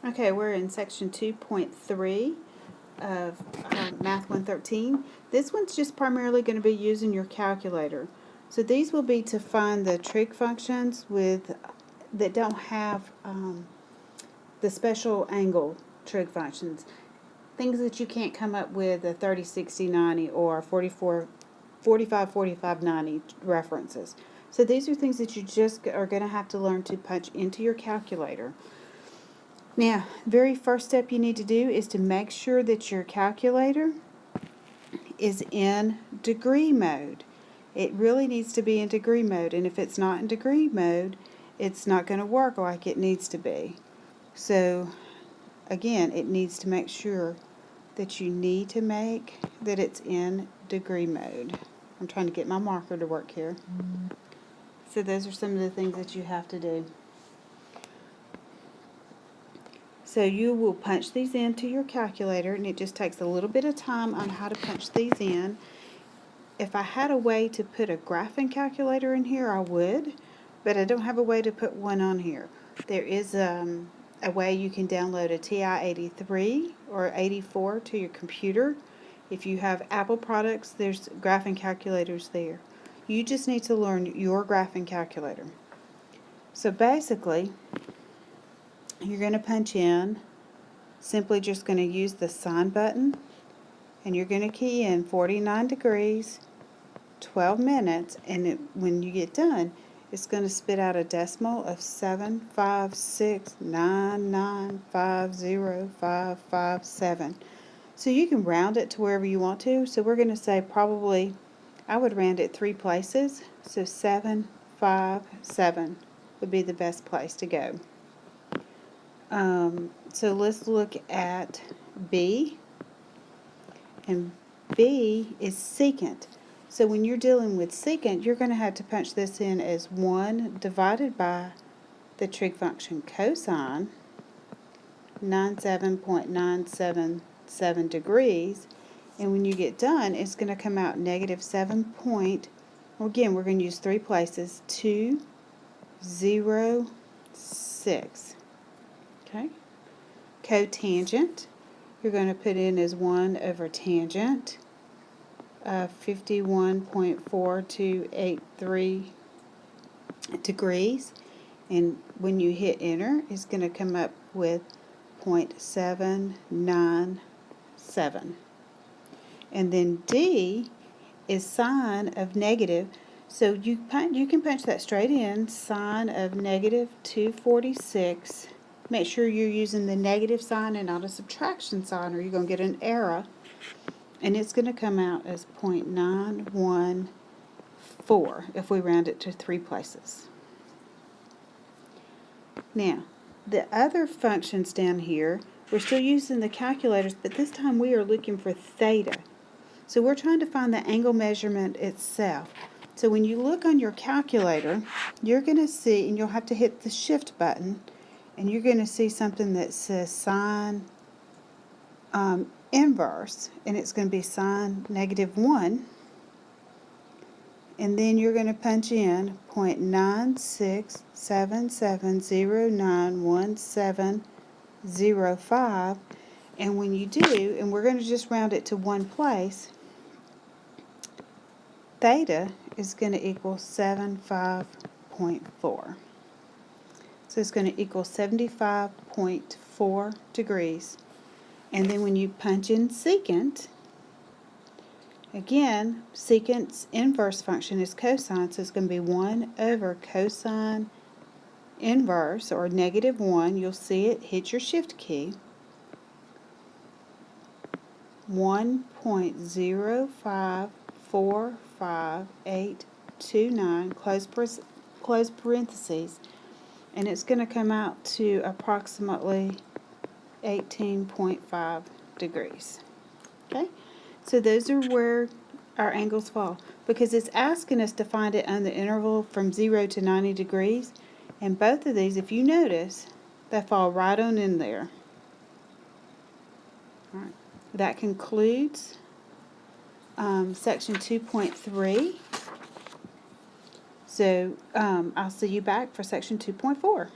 Okay, we're in section 2.3 of Math 113. This one's just primarily going to be using your calculator. So these will be to find the trig functions that don't have the special angle trig functions. Things that you can't come up with a 30, 60, 90 or 44, 45, 45, 90 references. So these are things that you just are going to have to learn to punch into your calculator. Now, very first step you need to do is to make sure that your calculator is in degree mode. It really needs to be in degree mode, and if it's not in degree mode, it's not going to work like it needs to be. So, again, it needs to make sure that you need to make that it's in degree mode. I'm trying to get my marker to work here. So those are some of the things that you have to do. So you will punch these into your calculator, and it just takes a little bit of time on how to punch these in. If I had a way to put a graphing calculator in here, I would, but I don't have a way to put one on here. There is a way you can download a TI-83 or 84 to your computer. If you have Apple products, there's graphing calculators there. You just need to learn your graphing calculator. So basically, you're going to punch in, simply just going to use the sign button, and you're going to key in 49 degrees, 12 minutes, and when you get done, it's going to spit out a decimal of 75699505557. So you can round it to wherever you want to. So we're going to say probably, I would round it 3 places, so 757 would be the best place to go. So let's look at B, and B is secant. So when you're dealing with secant, you're going to have to punch this in as 1 divided by the trig function cosine, 97.977 degrees, and when you get done, it's going to come out negative 7 point, well, again, we're going to use 3 places, 206. Okay. Cotangent, you're going to put in as 1 over tangent of 51.4283 degrees, and when you hit enter, it's going to come up with 0.797. And then D is sine of negative, so you can punch that straight in, sine of negative 246. Make sure you're using the negative sign and not a subtraction sign, or you're going to get an error. And it's going to come out as 0.914 if we round it to 3 places. Now, the other functions down here, we're still using the calculators, but this time we are looking for theta. So we're trying to find the angle measurement itself. So when you look on your calculator, you're going to see, and you'll have to hit the shift button, and you're going to see something that says sine inverse, and it's going to be sine negative 1. And then you're going to punch in 0.96777091705. And when you do, and we're going to just round it to 1 place, theta is going to equal 75.4. So it's going to equal 75.4 degrees. And then when you punch in secant, again, secant's inverse function is cosine, so it's going to be 1 over cosine inverse, or negative 1. You'll see it, hit your shift key. 1.0545829, close parentheses, and it's going to come out to approximately 18.5 degrees. Okay, so those are where our angles fall, because it's asking us to find it on the interval from 0 to 90 degrees, and both of these, if you notice, they fall right on in there. All right. That concludes section 2.3. So I'll see you back for section 2.4.